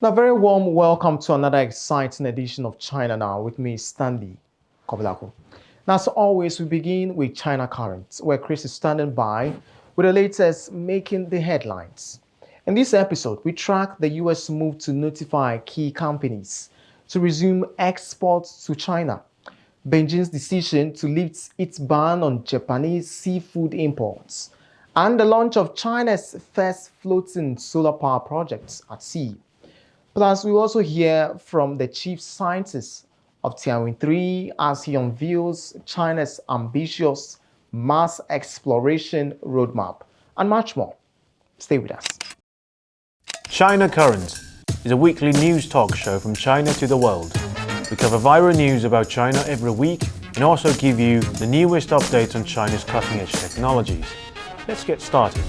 Now, very warm welcome to another exciting edition of China Now with me, Stanley Kobilako. Now, as always, we begin with China Current, where Kris is standing by with the latest making the headlines. In this episode, we track the U.S. move to notify key companies to resume exports to China, Beijing's decision to lift its ban on Japanese seafood imports, and the launch of China's first floating solar power project at sea. Plus, we also hear from the chief scientist of Tianwen 3 as he unveils China's ambitious Mars exploration roadmap and much more. Stay with us. China Current is a weekly news talk show from China to the world. We cover viral news about China every week and also give you the newest updates on China's cutting-edge technologies. Let's get started.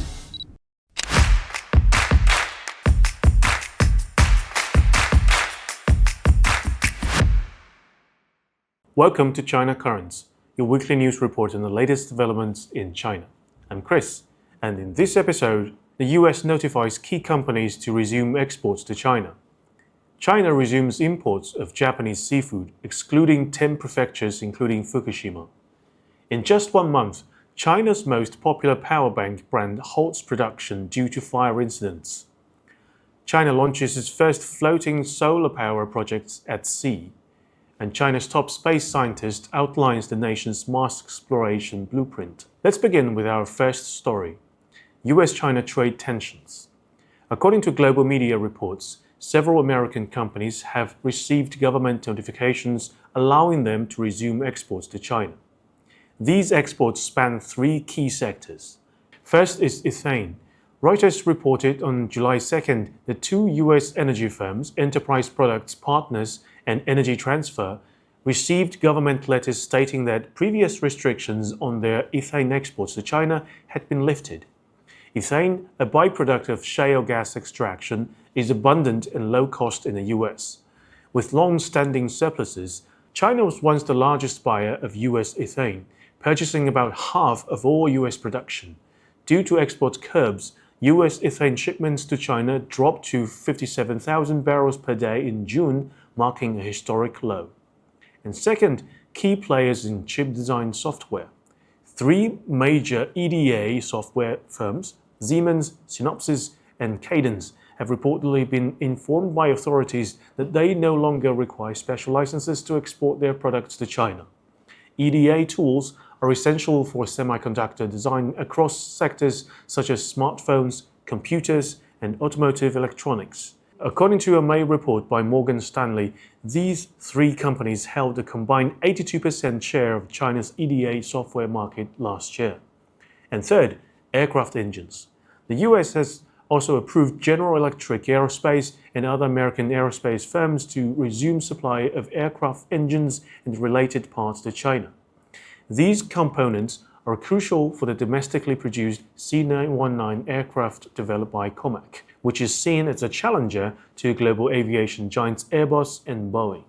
Welcome to China Currents, your weekly news report on the latest developments in China. I'm Kris, and in this episode, the US notifies key companies to resume exports to China. China resumes imports of Japanese seafood, excluding 10 prefectures including Fukushima. In just 1 month, China's most popular power bank brand halts production due to fire incidents. China launches its first floating solar power projects at sea. And China's top space scientist outlines the nation's Mars exploration blueprint. Let's begin with our first story, U.S.-China trade tensions. According to global media reports, several American companies have received government notifications allowing them to resume exports to China. These exports span 3 key sectors. First is ethane. Reuters reported on July 2nd that 2 U.S. energy firms, Enterprise Products Partners and Energy Transfer, received government letters stating that previous restrictions on their ethane exports to China had been lifted. Ethane, a byproduct of shale gas extraction, is abundant and low cost in the U.S. With long-standing surpluses, China was once the largest buyer of U.S. ethane, purchasing about half of all U.S. production. Due to export curbs, U.S. ethane shipments to China dropped to 57,000 barrels per day in June, marking a historic low. And second, key players in chip design software. 3 major EDA software firms, Siemens, Synopsys, and Cadence, have reportedly been informed by authorities that they no longer require special licenses to export their products to China. EDA tools are essential for semiconductor design across sectors such as smartphones, computers, and automotive electronics. According to a May report by Morgan Stanley, these 3 companies held a combined 82% share of China's EDA software market last year. And third, aircraft engines. The US has also approved General Electric Aerospace and other American aerospace firms to resume supply of aircraft engines and related parts to China. These components are crucial for the domestically produced C919 aircraft developed by Comac, which is seen as a challenger to global aviation giants Airbus and Boeing.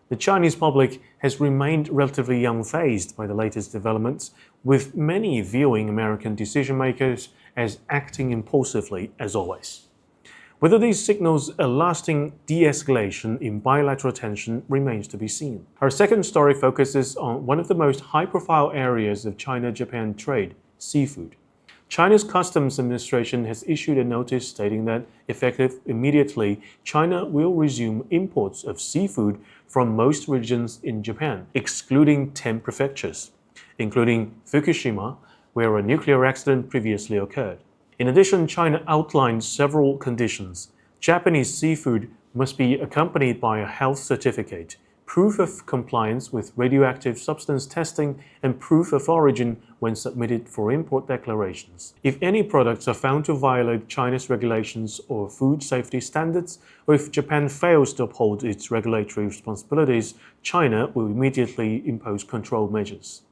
The Chinese public has remained relatively unfazed by the latest developments, with many viewing American decision-makers as acting impulsively as always. Whether these signals a lasting de-escalation in bilateral tension remains to be seen. Our second story focuses on one of the most high-profile areas of China-Japan trade, seafood. China's Customs Administration has issued a notice stating that, effective immediately, China will resume imports of seafood from most regions in Japan, excluding 10 prefectures, including Fukushima, where a nuclear accident previously occurred. In addition, China outlined several conditions. Japanese seafood must be accompanied by a health certificate, proof of compliance with radioactive substance testing, and proof of origin when submitted for import declarations. If any products are found to violate China's regulations or food safety standards, or if Japan fails to uphold its regulatory responsibilities, China will immediately impose control measures.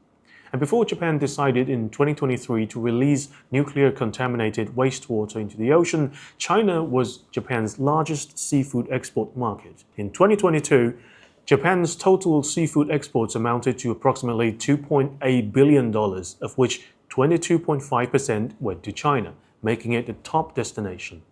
And before Japan decided in 2023 to release nuclear-contaminated wastewater into the ocean, China was Japan's largest seafood export market. In 2022, Japan's total seafood exports amounted to approximately $2.8 billion, of which 22.5% went to China, making it the top destination.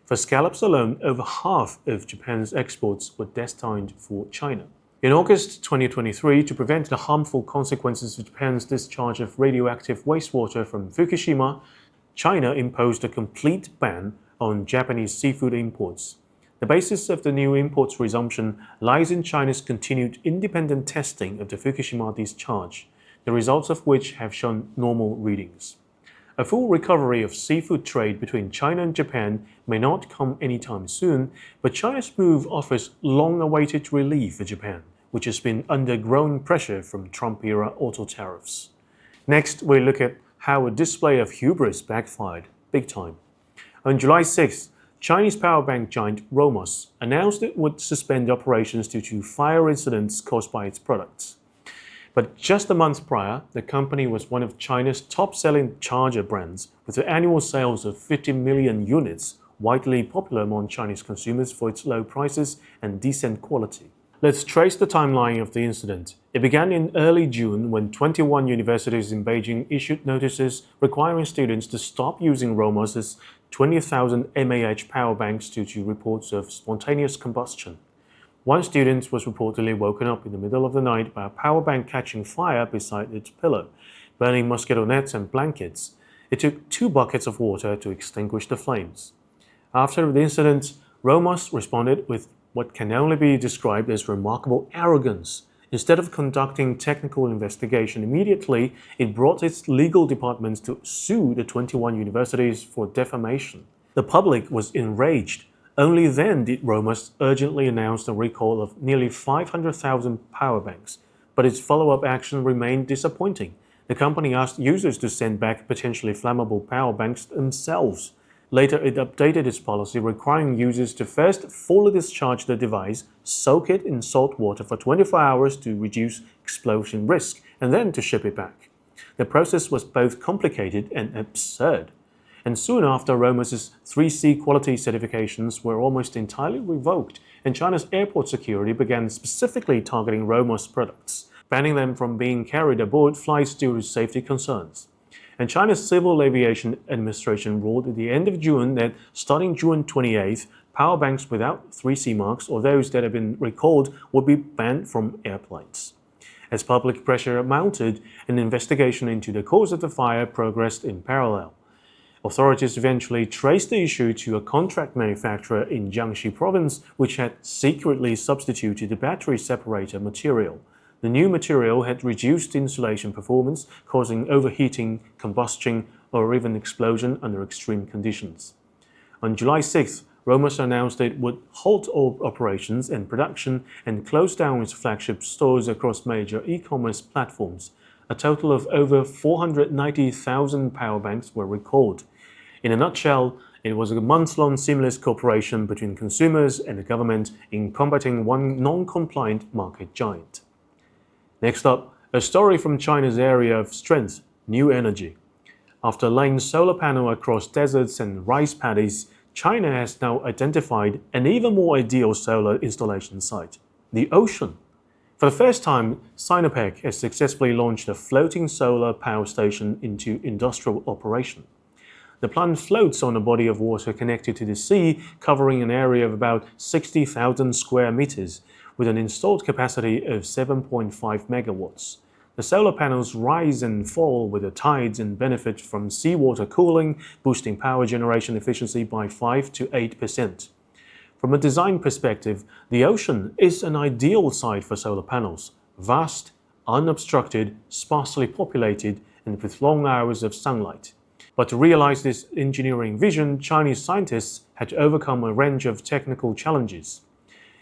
For scallops alone, over half of Japan's exports were destined for China. In August 2023, to prevent the harmful consequences of Japan's discharge of radioactive wastewater from Fukushima, China imposed a complete ban on Japanese seafood imports. The basis of the new imports resumption lies in China's continued independent testing of the Fukushima discharge, the results of which have shown normal readings. A full recovery of seafood trade between China and Japan may not come anytime soon, but China's move offers long-awaited relief for Japan, which has been under growing pressure from Trump-era auto tariffs. Next, we look at how a display of hubris backfired big time. On July 6th, Chinese power bank giant Romos announced it would suspend operations due to fire incidents caused by its products. But just a month prior, the company was one of China's top-selling charger brands, with annual sales of 50 million units, widely popular among Chinese consumers for its low prices and decent quality. Let's trace the timeline of the incident. It began in early June when 21 universities in Beijing issued notices requiring students to stop using Romos's 20,000 mAh power banks due to reports of spontaneous combustion. One student was reportedly woken up in the middle of the night by a power bank catching fire beside its pillow, burning mosquito nets and blankets. It took 2 buckets of water to extinguish the flames. After the incident, Romos responded with what can only be described as remarkable arrogance. Instead of conducting technical investigation immediately, it brought its legal departments to sue the 21 universities for defamation. The public was enraged. Only then did Romos urgently announce the recall of nearly 500,000 power banks, but its follow-up action remained disappointing. The company asked users to send back potentially flammable power banks themselves. Later, it updated its policy requiring users to first fully discharge the device, soak it in salt water for 24 hours to reduce explosion risk, and then to ship it back. The process was both complicated and absurd. And soon after, Romos's 3C quality certifications were almost entirely revoked, and China's airport security began specifically targeting Romos products, banning them from being carried aboard flights due to safety concerns. And China's Civil Aviation Administration ruled at the end of June that starting June 28th, power banks without 3C marks or those that have been recalled would be banned from airplanes. As public pressure mounted, an investigation into the cause of the fire progressed in parallel. Authorities eventually traced the issue to a contract manufacturer in Jiangxi province, which had secretly substituted the battery separator material. The new material had reduced insulation performance, causing overheating, combustion, or even explosion under extreme conditions. On July 6th, Romos announced it would halt all operations and production and close down its flagship stores across major e-commerce platforms. A total of over 490,000 power banks were recalled. In a nutshell, it was a months-long seamless cooperation between consumers and the government in combating one non-compliant market giant. Next up, a story from China's area of strength, new energy. After laying solar panels across deserts and rice paddies, China has now identified an even more ideal solar installation site, the ocean. For the first time, Sinopec has successfully launched a floating solar power station into industrial operation. The plant floats on a body of water connected to the sea, covering an area of about 60,000 square meters, with an installed capacity of 7.5 megawatts. The solar panels rise and fall with the tides and benefit from seawater cooling, boosting power generation efficiency by 5 to 8%. From a design perspective, the ocean is an ideal site for solar panels, vast, unobstructed, sparsely populated, and with long hours of sunlight. But to realize this engineering vision, Chinese scientists had to overcome a range of technical challenges.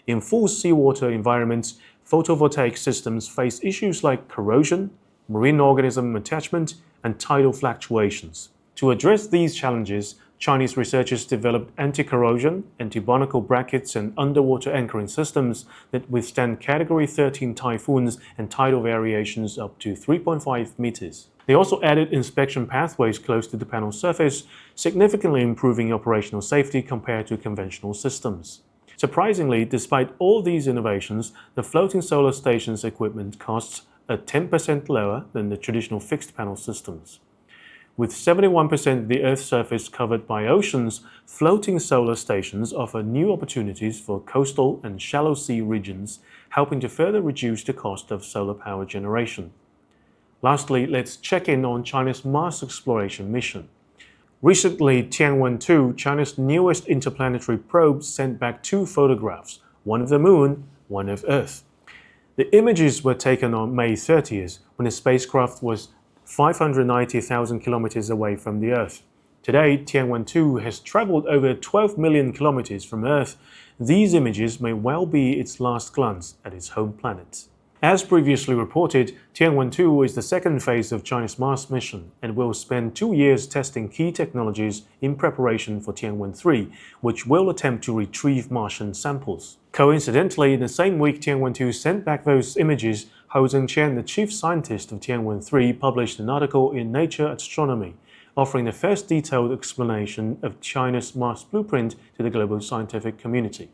In full seawater environments, photovoltaic systems face issues like corrosion, marine organism attachment, and tidal fluctuations. To address these challenges, Chinese researchers developed anti-corrosion, anti-barnacle brackets, and underwater anchoring systems that withstand Category 13 typhoons and tidal variations up to 3.5 meters. They also added inspection pathways close to the panel surface, significantly improving operational safety compared to conventional systems. Surprisingly, despite all these innovations, the floating solar station's equipment costs are 10% lower than the traditional fixed panel systems. With 71% of the Earth's surface covered by oceans, floating solar stations offer new opportunities for coastal and shallow sea regions, helping to further reduce the cost of solar power generation. Lastly, let's check in on China's Mars exploration mission. Recently, Tianwen-2, China's newest interplanetary probe, sent back two photographs, one of the Moon, one of Earth. The images were taken on May 30th, when the spacecraft was 590,000 kilometers away from the Earth. Today, Tianwen-2 has traveled over 12 million kilometers from Earth. These images may well be its last glance at its home planet. As previously reported, Tianwen-2 is the second phase of China's Mars mission and will spend 2 years testing key technologies in preparation for Tianwen-3, which will attempt to retrieve Martian samples. Coincidentally, in the same week Tianwen-2 sent back those images, Hou Zhengqian, the chief scientist of Tianwen-3, published an article in Nature Astronomy, offering the first detailed explanation of China's Mars blueprint to the global scientific community.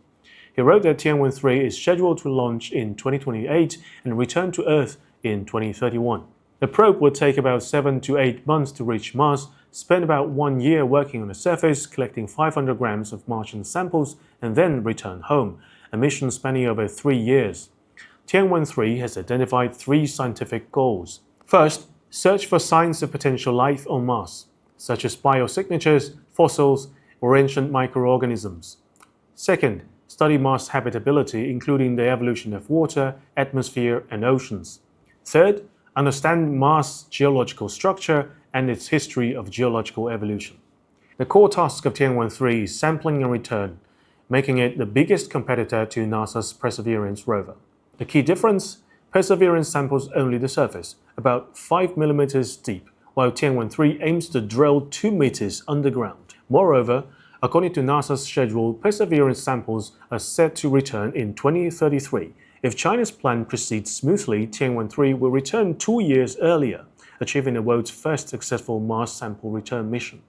He wrote that Tianwen-3 is scheduled to launch in 2028 and return to Earth in 2031. The probe will take about 7 to 8 months to reach Mars, spend about 1 year working on the surface, collecting 500 grams of Martian samples, and then return home, a mission spanning over 3 years. Tianwen-3 has identified 3 scientific goals. First, search for signs of potential life on Mars, such as biosignatures, fossils, or ancient microorganisms. Second, study Mars habitability, including the evolution of water, atmosphere, and oceans. Third, understand Mars' geological structure and its history of geological evolution. The core task of Tianwen-3 is sampling and return, making it the biggest competitor to NASA's Perseverance rover. The key difference? Perseverance samples only the surface, about 5 millimeters deep, while Tianwen-3 aims to drill 2 meters underground. Moreover, according to NASA's schedule, Perseverance samples are set to return in 2033. If China's plan proceeds smoothly, Tianwen-3 will return 2 years earlier, achieving the world's first successful Mars sample return mission.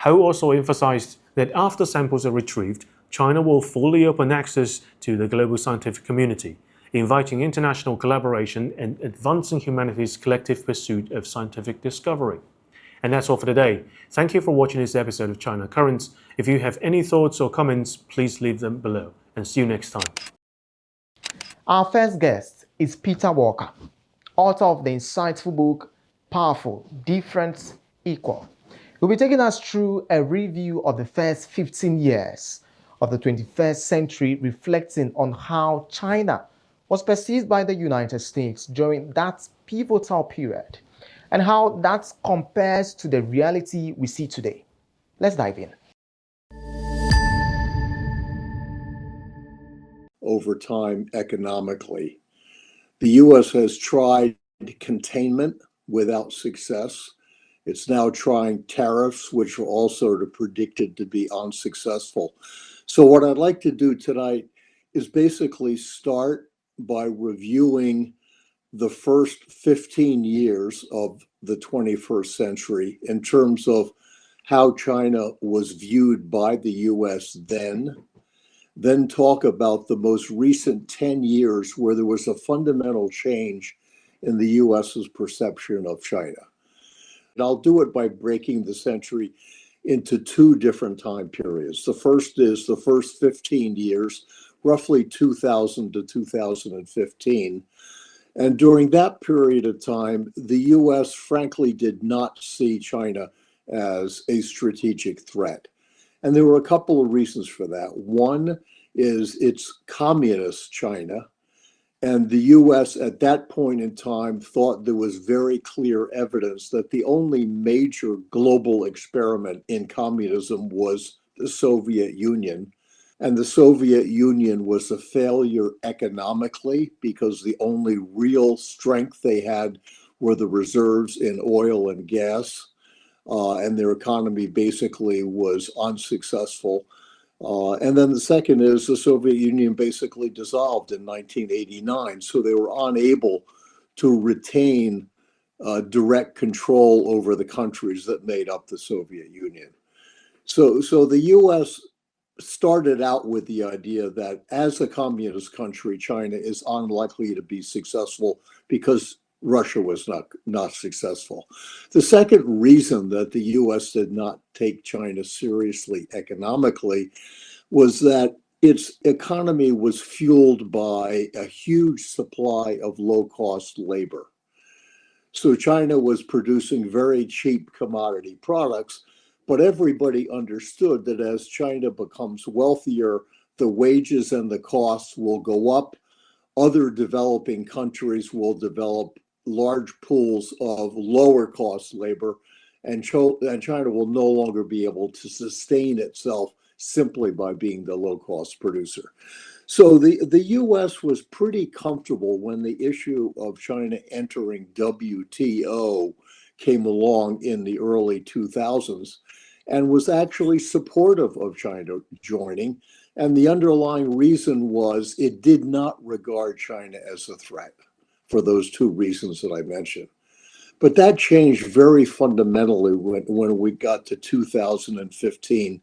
Hou also emphasized that after samples are retrieved, China will fully open access to the global scientific community, inviting international collaboration and advancing humanity's collective pursuit of scientific discovery. And that's all for today. Thank you for watching this episode of China Currents. If you have any thoughts or comments, please leave them below. And see you next time. Our first guest is Peter Walker, author of the insightful book, Powerful, Different, Equal. He'll be taking us through a review of the first 15 years of the 21st century, reflecting on how China was perceived by the United States during that pivotal period, and how that compares to the reality we see today. Let's dive in. Over time economically, the U.S. has tried containment without success. It's now trying tariffs, which are also predicted to be unsuccessful. So what I'd like to do tonight is basically start by reviewing the first 15 years of the 21st century in terms of how China was viewed by the U.S. then talk about the most recent 10 years where there was a fundamental change in the U.S.'s perception of China. And I'll do it by breaking the century into 2 different time periods. The first is the first 15 years, roughly 2000 to 2015. And during that period of time, the U.S. frankly did not see China as a strategic threat. And there were a couple of reasons for that. One is it's communist China. And the U.S. at that point in time thought there was very clear evidence that the only major global experiment in communism was the Soviet Union. And the Soviet Union was a failure economically because the only real strength they had were the reserves in oil and gas. And their economy basically was unsuccessful. And then the second is the Soviet Union basically dissolved in 1989. So they were unable to retain direct control over the countries that made up the Soviet Union. So the U.S. started out with the idea that as a communist country, China is unlikely to be successful because Russia was not successful. The second reason that the U.S. did not take China seriously economically was that its economy was fueled by a huge supply of low-cost labor. So China was producing very cheap commodity products, but everybody understood that as China becomes wealthier, the wages and the costs will go up. Other developing countries will develop large pools of lower cost labor, and China will no longer be able to sustain itself simply by being the low cost producer. So the US was pretty comfortable when the issue of China entering WTO came along in the early 2000s and was actually supportive of China joining. And the underlying reason was it did not regard China as a threat for those two reasons that I mentioned. But that changed very fundamentally when we got to 2015.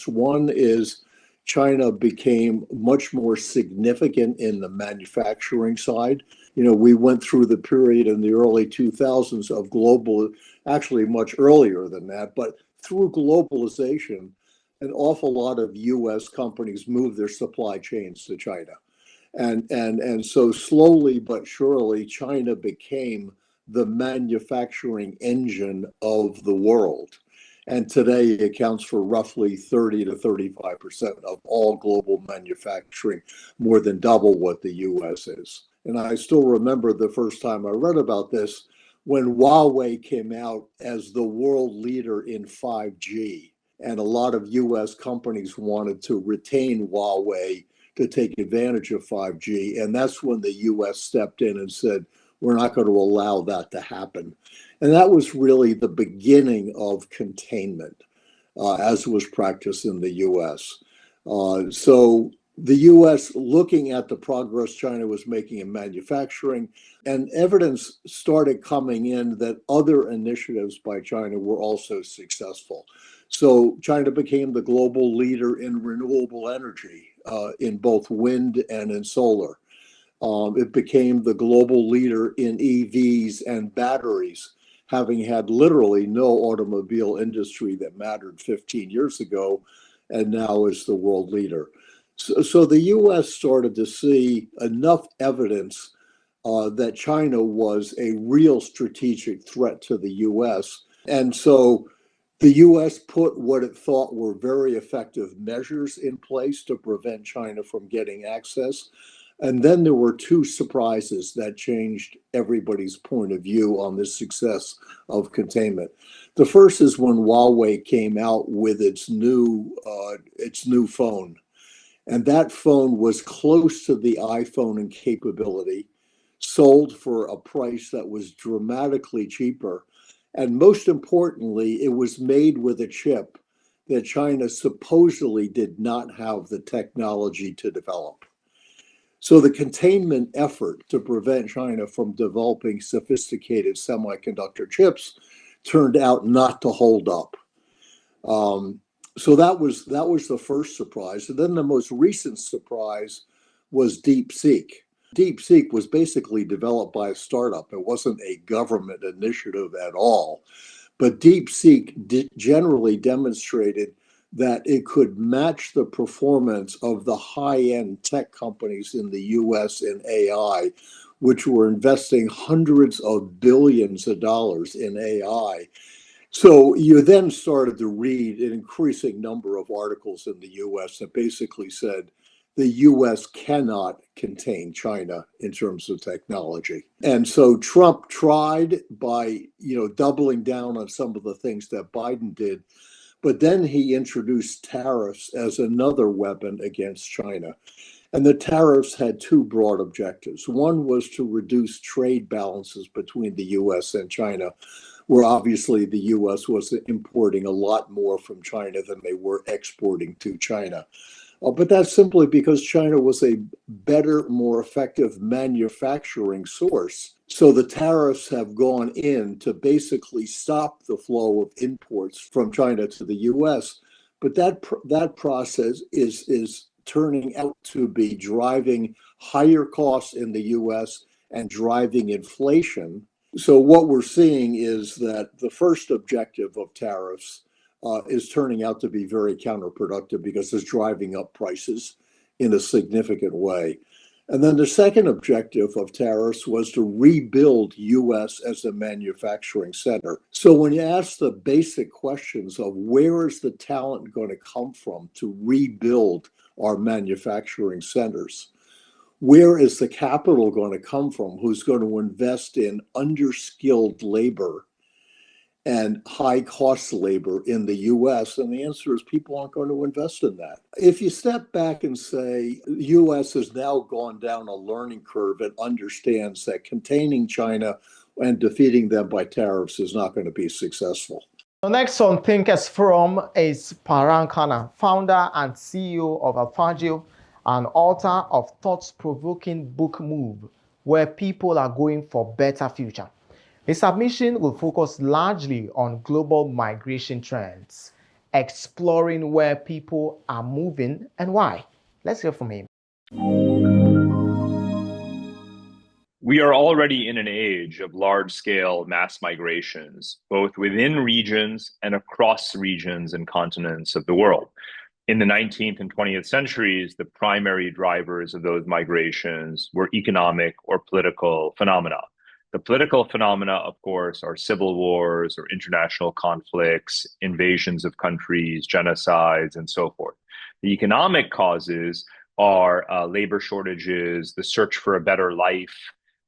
One is China became much more significant in the manufacturing side. You know, we went through the period in the early 2000s of actually much earlier than that, but through globalization, an awful lot of US companies moved their supply chains to China. And so slowly but surely, China became the manufacturing engine of the world. And today it accounts for roughly 30 to 35% of all global manufacturing, more than double what the US is. And I still remember the first time I read about this when Huawei came out as the world leader in 5G. And a lot of US companies wanted to retain Huawei to take advantage of 5G. And that's when the US stepped in and said, we're not going to allow that to happen. And that was really the beginning of containment, as was practiced in the US. So the US, looking at the progress China was making in manufacturing, and evidence started coming in that other initiatives by China were also successful. So China became the global leader in renewable energy, in both wind and in solar. It became the global leader in EVs and batteries, having had literally no automobile industry that mattered 15 years ago, and now is the world leader. So the US started to see enough evidence that China was a real strategic threat to the US. And so the US put what it thought were very effective measures in place to prevent China from getting access. And then there were two surprises that changed everybody's point of view on the success of containment. The first is when Huawei came out with its new phone. And that phone was close to the iPhone in capability, sold for a price that was dramatically cheaper. And most importantly, it was made with a chip that China supposedly did not have the technology to develop. So the containment effort to prevent China from developing sophisticated semiconductor chips turned out not to hold up. So that was the first surprise. And then the most recent surprise was DeepSeek. DeepSeek was basically developed by a startup. It wasn't a government initiative at all. But DeepSeek generally demonstrated that it could match the performance of the high-end tech companies in the US in AI, which were investing hundreds of billions of dollars in AI. So you then started to read an increasing number of articles in the US that basically said the US cannot contain China in terms of technology. And so Trump tried by, doubling down on some of the things that Biden did, but then he introduced tariffs as another weapon against China. And the tariffs had two broad objectives. One was to reduce trade balances between the US and China, where obviously the US was importing a lot more from China than they were exporting to China. But that's simply because China was a better, more effective manufacturing source. So the tariffs have gone in to basically stop the flow of imports from China to the US. But that process is turning out to be driving higher costs in the US and driving inflation. So what we're seeing is that the first objective of tariffs is turning out to be very counterproductive because it's driving up prices in a significant way. And then the second objective of tariffs was to rebuild U.S. as a manufacturing center. So when you ask the basic questions of where is the talent going to come from to rebuild our manufacturing centers, where is the capital going to come from who's going to invest in underskilled labor and high cost labor in the US? And the answer is people aren't going to invest in that. If you step back and say the US has now gone down a learning curve and understands that containing China and defeating them by tariffs is not going to be successful. The next on Thinkers Forum is Parag Khanna, founder and CEO of Alphagio, and author of thought-provoking book Move, Where People Are Going for Better Future. His submission will focus largely on global migration trends, exploring where people are moving and why. Let's hear from him. We are already in an age of large-scale mass migrations, both within regions and across regions and continents of the world. In the 19th and 20th centuries, the primary drivers of those migrations were economic or political phenomena. The political phenomena, of course, are civil wars or international conflicts, invasions of countries, genocides, and so forth. The economic causes are labor shortages, the search for a better life.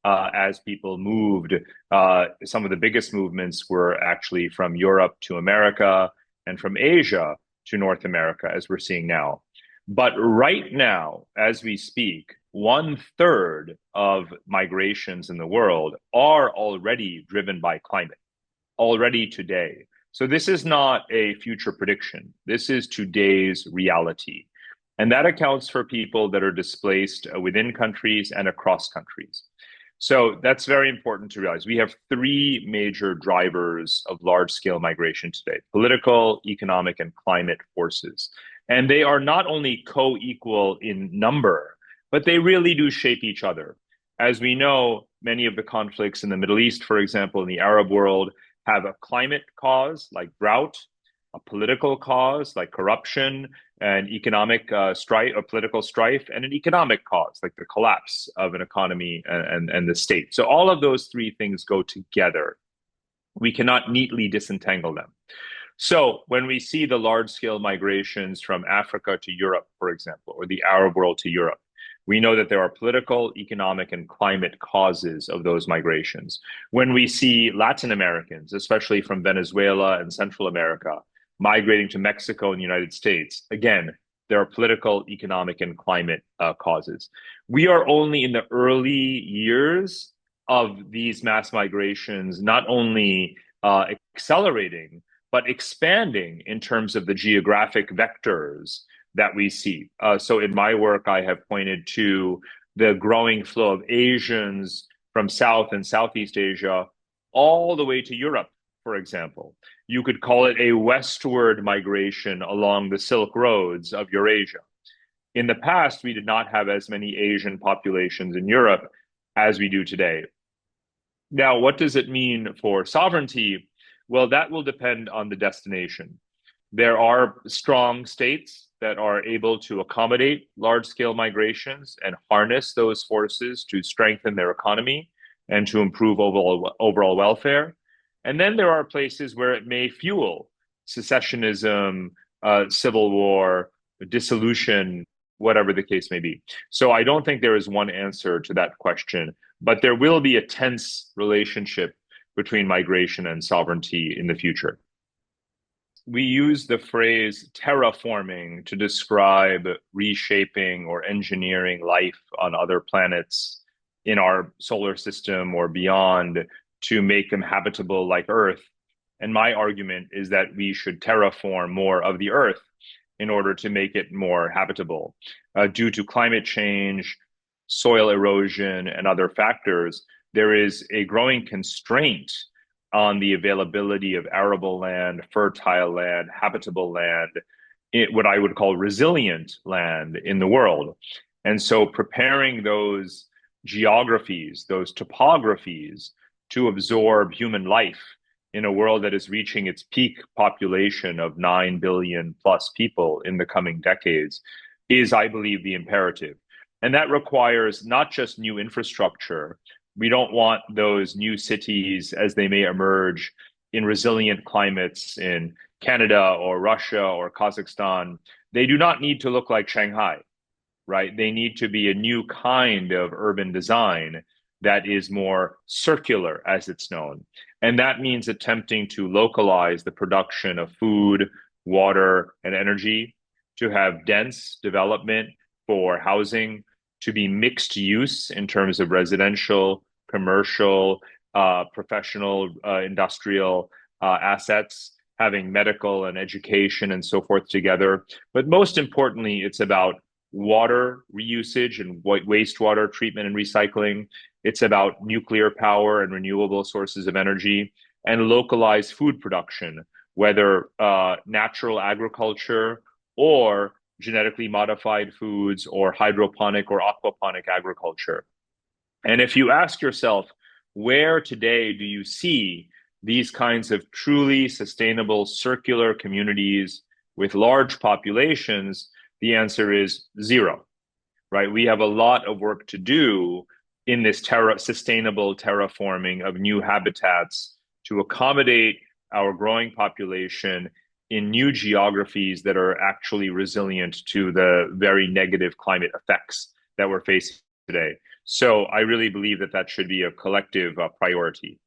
As people moved, some of the biggest movements were actually from Europe to America and from Asia to North America, as we're seeing now. But right now, as we speak, 1/3 of migrations in the world are already driven by climate, already today. So this is not a future prediction. This is today's reality. And that accounts for people that are displaced within countries and across countries. So that's very important to realize. We have three major drivers of large-scale migration today: political, economic, and climate forces. And they are not only co-equal in number, but they really do shape each other. As we know, many of the conflicts in the Middle East, for example, in the Arab world, have a climate cause like drought, a political cause like corruption, an economic strife or political strife, and an economic cause like the collapse of an economy and the state. So all of those three things go together. We cannot neatly disentangle them. So when we see the large-scale migrations from Africa to Europe, for example, or the Arab world to Europe, we know that there are political, economic, and climate causes of those migrations. When we see Latin Americans, especially from Venezuela and Central America, migrating to Mexico and the United States, again, there are political, economic, and climate causes. We are only in the early years of these mass migrations, not only accelerating, but expanding in terms of the geographic vectors that we see. So in my work, I have pointed to the growing flow of Asians from South and Southeast Asia all the way to Europe, for example. You could call it a westward migration along the Silk Roads of Eurasia. In the past, we did not have as many Asian populations in Europe as we do today. Now, what does it mean for sovereignty? Well, that will depend on the destination. There are strong states that are able to accommodate large-scale migrations and harness those forces to strengthen their economy and to improve overall welfare. And then there are places where it may fuel secessionism, civil war, dissolution, whatever the case may be. So I don't think there is one answer to that question, but there will be a tense relationship between migration and sovereignty in the future. We use the phrase terraforming to describe reshaping or engineering life on other planets in our solar system or beyond to make them habitable like Earth. And my argument is that we should terraform more of the Earth in order to make it more habitable. Due to climate change, soil erosion, and other factors, there is a growing constraint on the availability of arable land, fertile land, habitable land, what I would call resilient land in the world. And so preparing those geographies, those topographies to absorb human life in a world that is reaching its peak population of 9 billion plus people in the coming decades is, I believe, the imperative. And that requires not just new infrastructure. We don't want those new cities as they may emerge in resilient climates in Canada or Russia or Kazakhstan. They do not need to look like Shanghai, right? They need to be a new kind of urban design that is more circular, as it's known. And that means attempting to localize the production of food, water, and energy, to have dense development for housing, to be mixed use in terms of residential, commercial, professional, industrial assets, having medical and education and so forth together. But most importantly, it's about water reusage and wastewater treatment and recycling. It's about nuclear power and renewable sources of energy, and localized food production, whether natural agriculture or genetically modified foods or hydroponic or aquaponic agriculture. And if you ask yourself, where today do you see these kinds of truly sustainable circular communities with large populations? The answer is zero, right? We have a lot of work to do in this sustainable terraforming of new habitats to accommodate our growing population in new geographies that are actually resilient to the very negative climate effects that we're facing today. So I really believe that that should be a collective priority.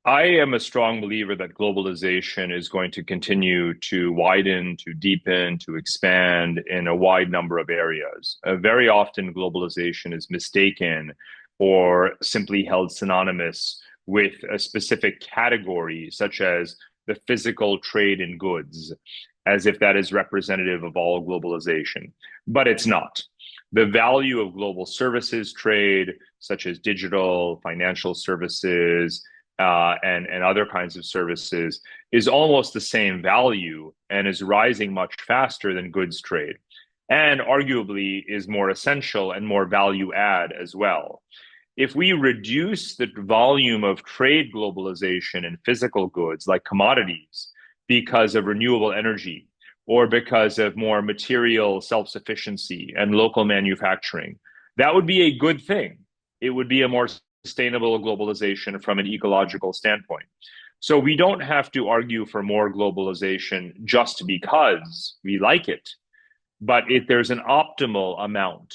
I am a strong believer that globalization is going to continue to widen, to deepen, to expand in a wide number of areas. Very often, globalization is mistaken or simply held synonymous with a specific category, such as the physical trade in goods, as if that is representative of all globalization. But it's not. The value of global services trade, such as digital, financial services, and other kinds of services, is almost the same value and is rising much faster than goods trade, and arguably is more essential and more value add as well. If we reduce the volume of trade globalization in physical goods like commodities because of renewable energy or because of more material self-sufficiency and local manufacturing, that would be a good thing. It would be a more sustainable globalization from an ecological standpoint. So we don't have to argue for more globalization just because we like it, but there's an optimal amount.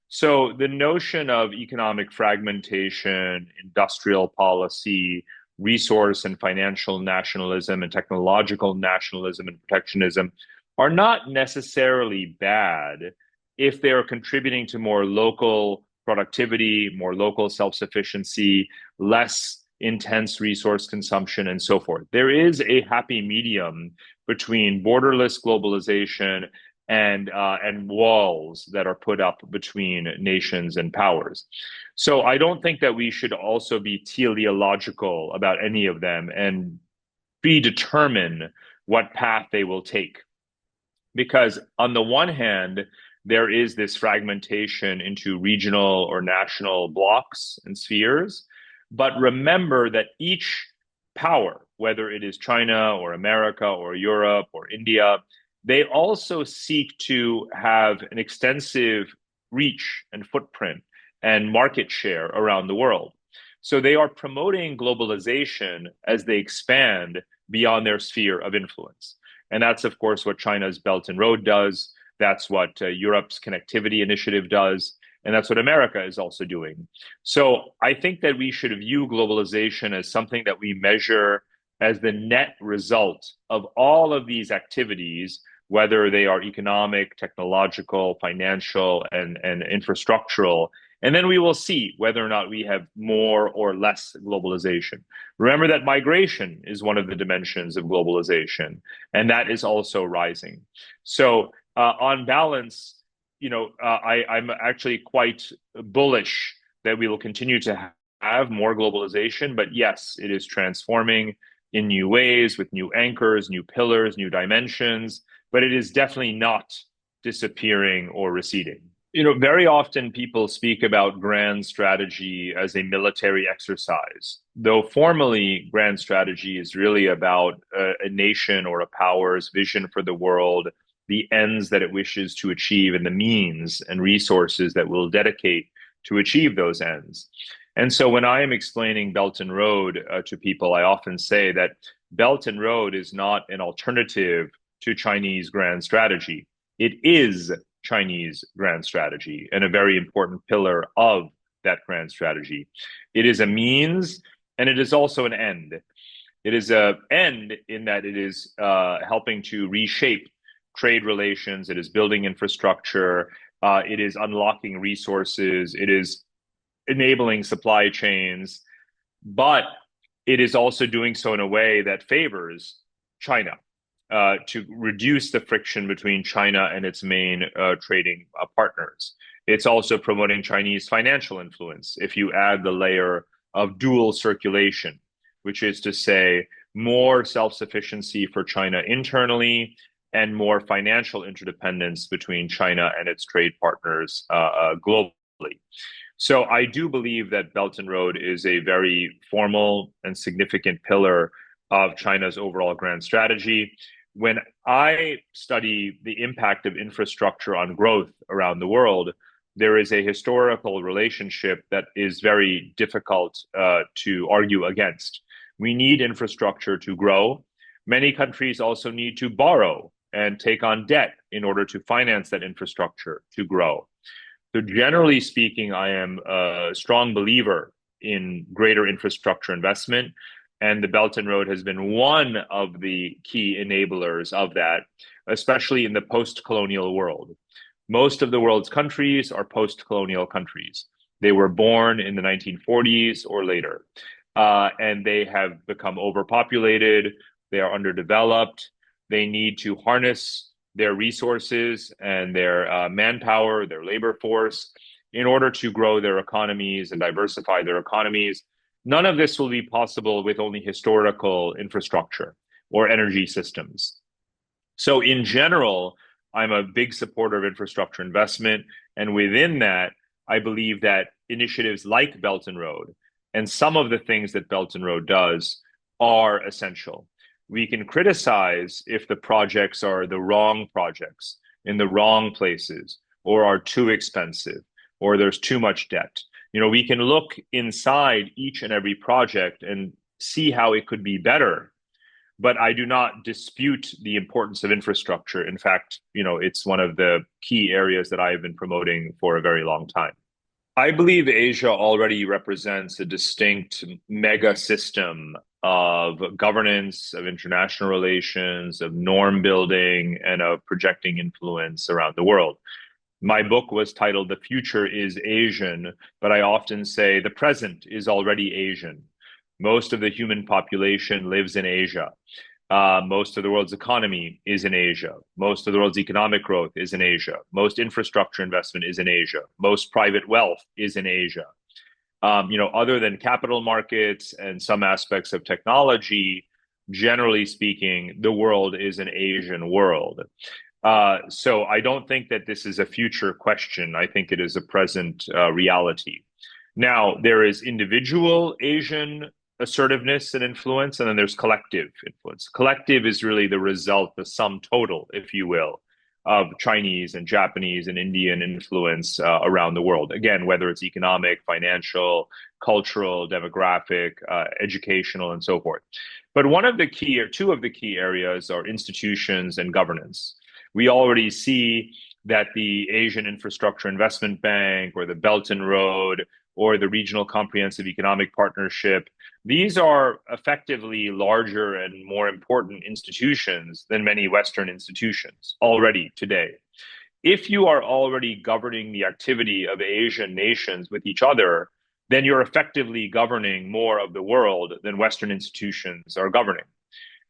So the notion of economic fragmentation, industrial policy, resource and financial nationalism, and technological nationalism and protectionism are not necessarily bad if they're contributing to more local productivity, more local self-sufficiency, less intense resource consumption, and so forth. There is a happy medium between borderless globalization and walls that are put up between nations and powers. So I don't think that we should also be teleological about any of them and predetermine what path they will take. Because on the one hand, there is this fragmentation into regional or national blocks and spheres. But remember that each power, whether it is China or America or Europe or India, they also seek to have an extensive reach and footprint and market share around the world. So they are promoting globalization as they expand beyond their sphere of influence. And that's, of course, what China's Belt and Road does. That's what Europe's connectivity initiative does. And that's what America is also doing. So I think that we should view globalization as something that we measure as the net result of all of these activities, whether they are economic, technological, financial, and infrastructural. And then we will see whether or not we have more or less globalization. Remember that migration is one of the dimensions of globalization, and that is also rising. So on balance, I'm actually quite bullish that we will continue to have more globalization. But yes, it is transforming in new ways with new anchors, new pillars, new dimensions. But it is definitely not disappearing or receding. Very often people speak about grand strategy as a military exercise, though formally, grand strategy is really about a nation or a power's vision for the world, the ends that it wishes to achieve, and the means and resources that will dedicate to achieve those ends. And so when I am explaining Belt and Road to people, I often say that Belt and Road is not an alternative to Chinese grand strategy. It is Chinese grand strategy and a very important pillar of that grand strategy. It is a means and it is also an end. It is an end in that it is helping to reshape trade relations, it is building infrastructure, it is unlocking resources, it is enabling supply chains, but it is also doing so in a way that favors China to reduce the friction between China and its main trading partners. It's also promoting Chinese financial influence. If you add the layer of dual circulation, which is to say more self-sufficiency for China internally and more financial interdependence between China and its trade partners globally. So I do believe that Belt and Road is a very formal and significant pillar of China's overall grand strategy. When I study the impact of infrastructure on growth around the world, there is a historical relationship that is very difficult to argue against. We need infrastructure to grow. Many countries also need to borrow and take on debt in order to finance that infrastructure to grow. So generally speaking, I am a strong believer in greater infrastructure investment, and the Belt and Road has been one of the key enablers of that, especially in the post-colonial world. Most of the world's countries are post-colonial countries. They were born in the 1940s or later, and they have become overpopulated. They are underdeveloped. They need to harness their resources and their manpower, their labor force, in order to grow their economies and diversify their economies. None of this will be possible with only historical infrastructure or energy systems. So in general, I'm a big supporter of infrastructure investment. And within that, I believe that initiatives like Belt and Road and some of the things that Belt and Road does are essential. We can criticize if the projects are the wrong projects in the wrong places or are too expensive or there's too much debt. We can look inside each and every project and see how it could be better. But I do not dispute the importance of infrastructure. In fact, it's one of the key areas that I have been promoting for a very long time. I believe Asia already represents a distinct mega system of governance, of international relations, of norm building, and of projecting influence around the world. My book was titled The Future is Asian, but I often say the present is already Asian. Most of the human population lives in Asia. Most of the world's economy is in Asia. Most of the world's economic growth is in Asia. Most infrastructure investment is in Asia. Most private wealth is in Asia. Other than capital markets and some aspects of technology, generally speaking, the world is an Asian world. So I don't think that this is a future question. I think it is a present reality. Now, there is individual Asian assertiveness and influence, and then there's collective influence. Collective is really the result, the sum total, if you will, of Chinese and Japanese and Indian influence around the world. Again, whether it's economic, financial, cultural, demographic, educational, and so forth. But two of the key areas are institutions and governance. We already see that the Asian Infrastructure Investment Bank or the Belt and Road or the Regional Comprehensive Economic Partnership, these are effectively larger and more important institutions than many Western institutions already today. If you are already governing the activity of Asian nations with each other, then you're effectively governing more of the world than Western institutions are governing.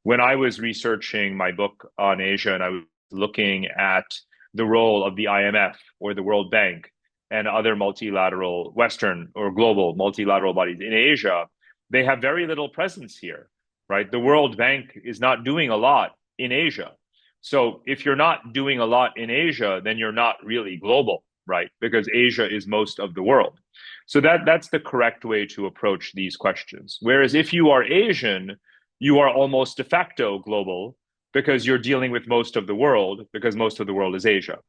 When I was researching my book on Asia and I was looking at the role of the IMF or the World Bank and other multilateral Western or global multilateral bodies in Asia, they have very little presence here, right? The World Bank is not doing a lot in Asia. So if you're not doing a lot in Asia, then you're not really global. right? Because Asia is most of the world. So that's the correct way to approach these questions. Whereas if you are Asian, you are almost de facto global because you're dealing with most of the world because most of the world is Asia.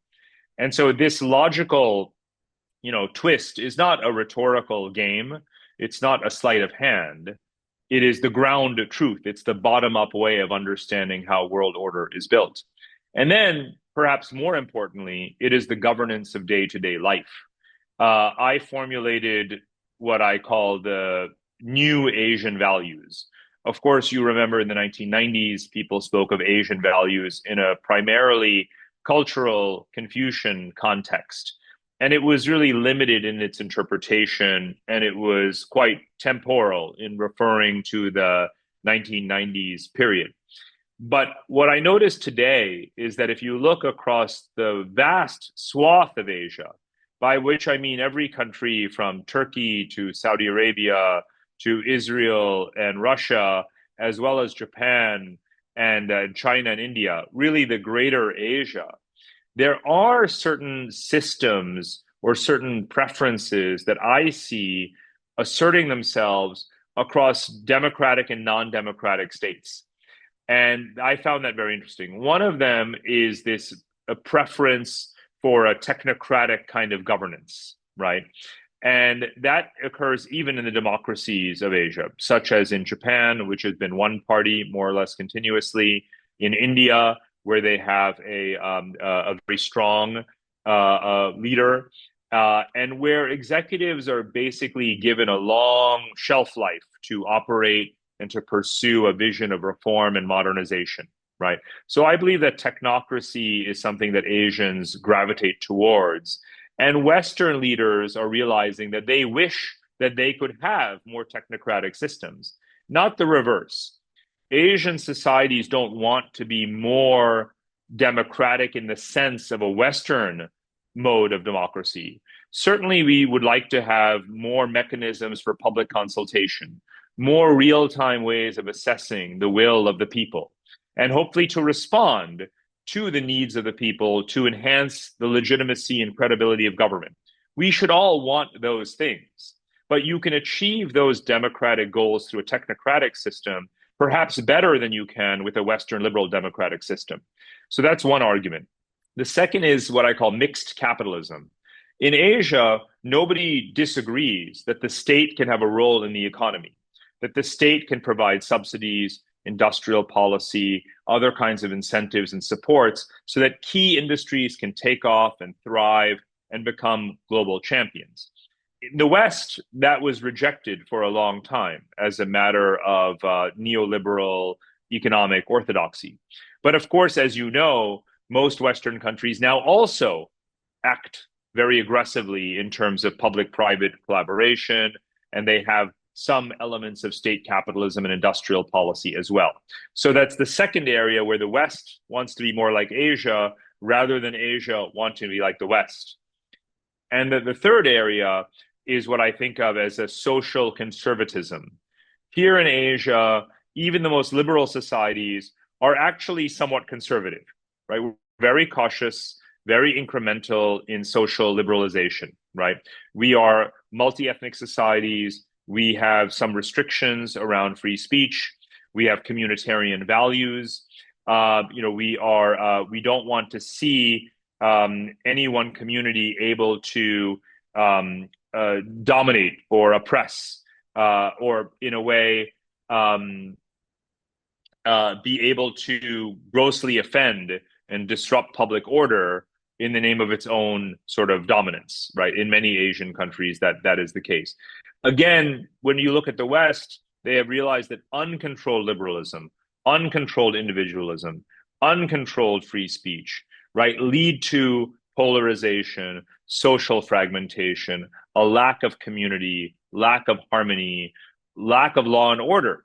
And so this logical, twist is not a rhetorical game. It's not a sleight of hand. It is the ground truth. It's the bottom up way of understanding how world order is built. And then, perhaps more importantly, it is the governance of day to day life. I formulated what I call the new Asian values. Of course, you remember in the 1990s, people spoke of Asian values in a primarily cultural Confucian context. And it was really limited in its interpretation, and it was quite temporal in referring to the 1990s period. But what I noticed today is that if you look across the vast swath of Asia, by which I mean every country from Turkey to Saudi Arabia to Israel and Russia, as well as Japan and China and India, really the greater Asia, there are certain systems or certain preferences that I see asserting themselves across democratic and non-democratic states. And I found that very interesting. One of them is this a preference for a technocratic kind of governance, right? And that occurs even in the democracies of Asia, such as in Japan, which has been one party more or less continuously, in India, where they have a very strong leader, and where executives are basically given a long shelf life to operate and to pursue a vision of reform and modernization, right? So I believe that technocracy is something that Asians gravitate towards. And Western leaders are realizing that they wish that they could have more technocratic systems, not the reverse. Asian societies don't want to be more democratic in the sense of a Western mode of democracy. Certainly, we would like to have more mechanisms for public consultation, more real-time ways of assessing the will of the people, and hopefully to respond to the needs of the people to enhance the legitimacy and credibility of government. We should all want those things, but you can achieve those democratic goals through a technocratic system perhaps better than you can with a Western liberal democratic system. So that's one argument. The second is what I call mixed capitalism. In Asia, nobody disagrees that the state can have a role in the economy, that the state can provide subsidies, industrial policy, other kinds of incentives and supports so that key industries can take off and thrive and become global champions. In the West, that was rejected for a long time as a matter of neoliberal economic orthodoxy. But of course, as you know, most Western countries now also act very aggressively in terms of public-private collaboration, and they have some elements of state capitalism and industrial policy as well. So that's the second area where the West wants to be more like Asia rather than Asia wanting to be like the West. And the third area is what I think of as a social conservatism. Here in Asia, even the most liberal societies are actually somewhat conservative, right? We're very cautious, very incremental in social liberalization, right? We are multi-ethnic societies. We have some restrictions around free speech. We have communitarian values. We don't want to see any one community able to dominate or oppress, or in a way be able to grossly offend and disrupt public order in the name of its own sort of dominance, right? In many Asian countries, that is the case. Again, when you look at the West, they have realized that uncontrolled liberalism, uncontrolled individualism, uncontrolled free speech, right, lead to polarization, social fragmentation, a lack of community, lack of harmony, lack of law and order.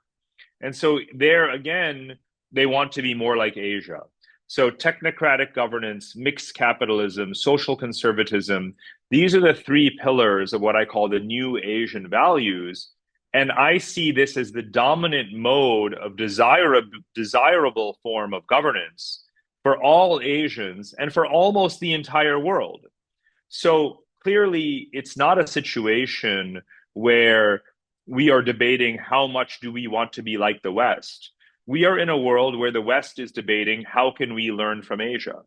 And so there again, they want to be more like Asia. So technocratic governance, mixed capitalism, social conservatism, these are the three pillars of what I call the new Asian values. And I see this as the dominant mode of desirable form of governance for all Asians and for almost the entire world. So clearly, it's not a situation where we are debating how much do we want to be like the West. We are in a world where the West is debating how can we learn from Asia.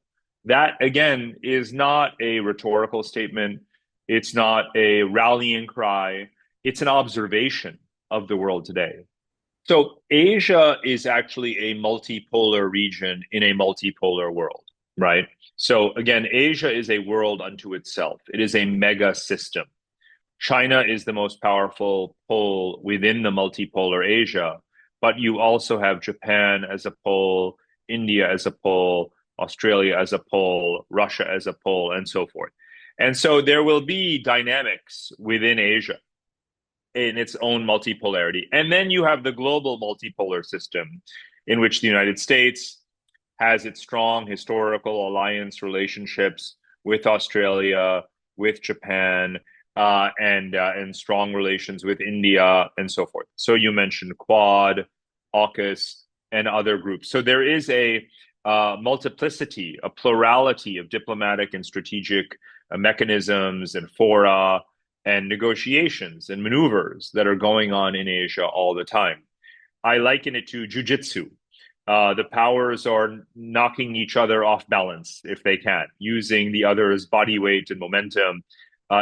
That, again, is not a rhetorical statement. It's not a rallying cry. It's an observation of the world today. So Asia is actually a multipolar region in a multipolar world, right? So again, Asia is a world unto itself. It is a mega system. China is the most powerful pole within the multipolar Asia, but you also have Japan as a pole, India as a pole, Australia as a pole, Russia as a pole, and so forth. And so there will be dynamics within Asia in its own multipolarity. And then you have the global multipolar system in which the United States has its strong historical alliance relationships with Australia, with Japan, and strong relations with India and so forth. So you mentioned Quad, AUKUS, and other groups. So there is a multiplicity, a plurality of diplomatic and strategic mechanisms and fora and negotiations and maneuvers that are going on in Asia all the time. I liken it to jujitsu. The powers are knocking each other off balance if they can, using the other's body weight and momentum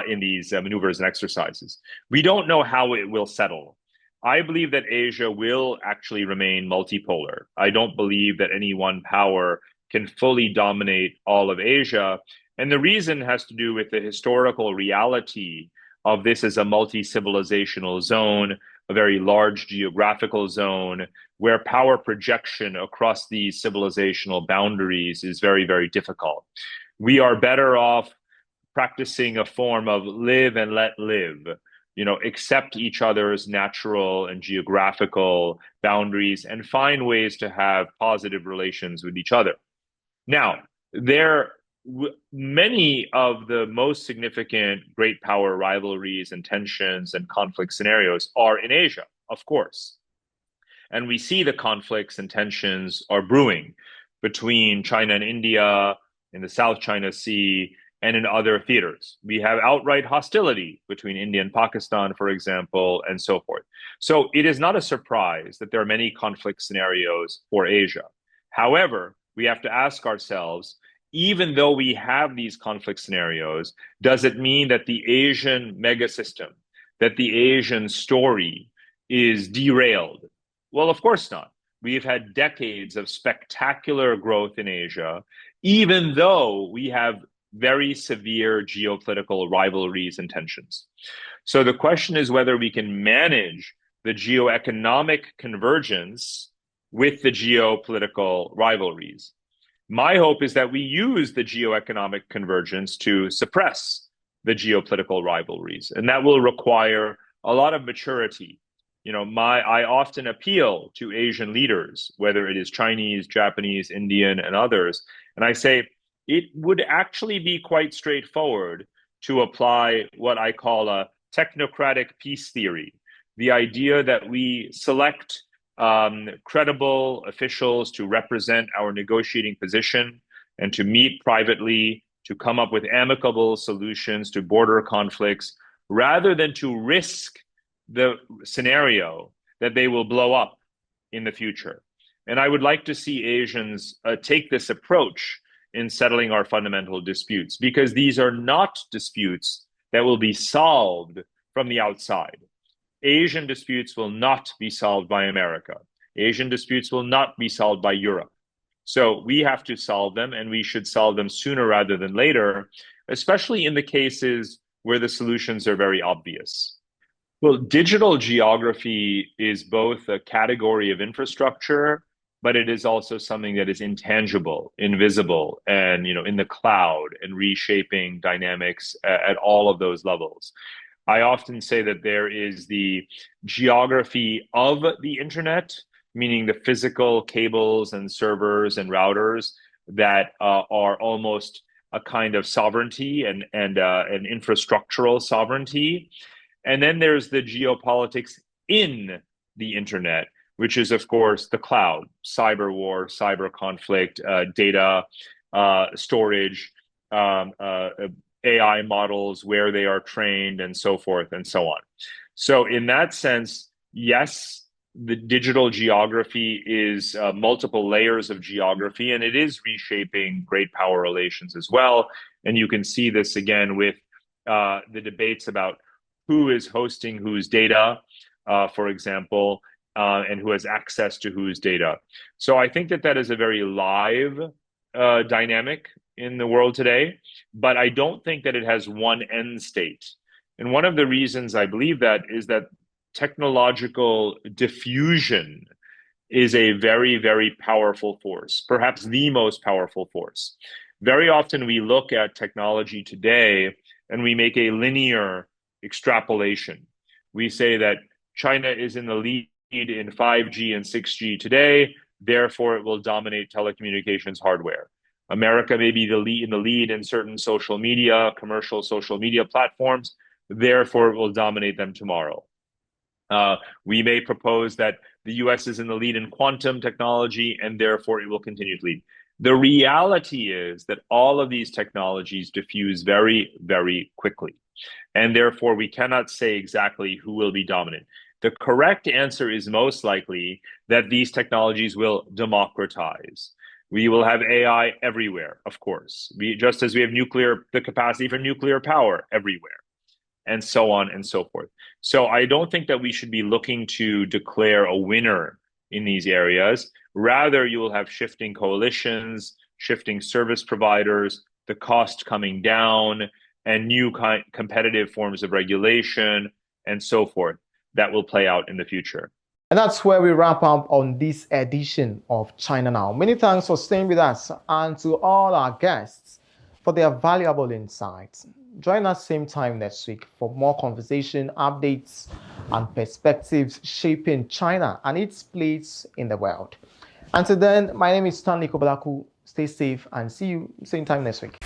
in these maneuvers and exercises. We don't know how it will settle. I believe that Asia will actually remain multipolar. I don't believe that any one power can fully dominate all of Asia. And the reason has to do with the historical reality of this as a multi-civilizational zone, a very large geographical zone, where power projection across these civilizational boundaries is very, very difficult. We are better off practicing a form of live and let live, accept each other's natural and geographical boundaries and find ways to have positive relations with each other. Now, many of the most significant great power rivalries and tensions and conflict scenarios are in Asia, of course. And we see the conflicts and tensions are brewing between China and India in the South China Sea and in other theaters. We have outright hostility between India and Pakistan, for example, and so forth. So it is not a surprise that there are many conflict scenarios for Asia. However, we have to ask ourselves, even though we have these conflict scenarios, does it mean that the Asian megasystem, that the Asian story is derailed? Well, of course not. We've had decades of spectacular growth in Asia, even though we have very severe geopolitical rivalries and tensions. So the question is whether we can manage the geoeconomic convergence with the geopolitical rivalries. My hope is that we use the geoeconomic convergence to suppress the geopolitical rivalries, and that will require a lot of maturity. I often appeal to Asian leaders, whether it is Chinese, Japanese, Indian, and others, and I say it would actually be quite straightforward to apply what I call a technocratic peace theory, the idea that we select credible officials to represent our negotiating position and to meet privately, to come up with amicable solutions to border conflicts, rather than to risk the scenario that they will blow up in the future. And I would like to see Asians take this approach in settling our fundamental disputes, because these are not disputes that will be solved from the outside. Asian disputes will not be solved by America. Asian disputes will not be solved by Europe. So we have to solve them, and we should solve them sooner rather than later, especially in the cases where the solutions are very obvious. Well, digital geography is both a category of infrastructure, but it is also something that is intangible, invisible, and in the cloud, and reshaping dynamics at all of those levels. I often say that there is the geography of the internet, meaning the physical cables and servers and routers that are almost a kind of sovereignty and an infrastructural sovereignty. And then there's the geopolitics in the internet, which is, of course, the cloud, cyber war, cyber conflict, data storage, AI models, where they are trained, and so forth and so on. So, in that sense, yes, the digital geography is multiple layers of geography, and it is reshaping great power relations as well. And you can see this again with the debates about who is hosting whose data, for example, and who has access to whose data. So I think that that is a very live dynamic in the world today, but I don't think that it has one end state. And one of the reasons I believe that is that technological diffusion is a very, very powerful force, perhaps the most powerful force. Very often we look at technology today and we make a linear extrapolation. We say that China is in the lead in 5G and 6G today, therefore it will dominate telecommunications hardware. America may be in the lead in certain social media, commercial social media platforms, therefore it will dominate them tomorrow. We may propose that the US is in the lead in quantum technology and therefore it will continue to lead. The reality is that all of these technologies diffuse very, very quickly. And therefore, we cannot say exactly who will be dominant. The correct answer is most likely that these technologies will democratize. We will have AI everywhere, of course. Just as we have the capacity for nuclear power everywhere, and so on and so forth. So I don't think that we should be looking to declare a winner in these areas. Rather, you will have shifting coalitions, shifting service providers, the cost coming down, and new competitive forms of regulation, and so forth that will play out in the future. And that's where we wrap up on this edition of China Now. Many thanks for staying with us, and to all our guests for their valuable insights. Join us same time next week for more conversation, updates, and perspectives shaping China and its place in the world. Until then, my name is Stanley Kobalaku. Stay safe and see you same time next week.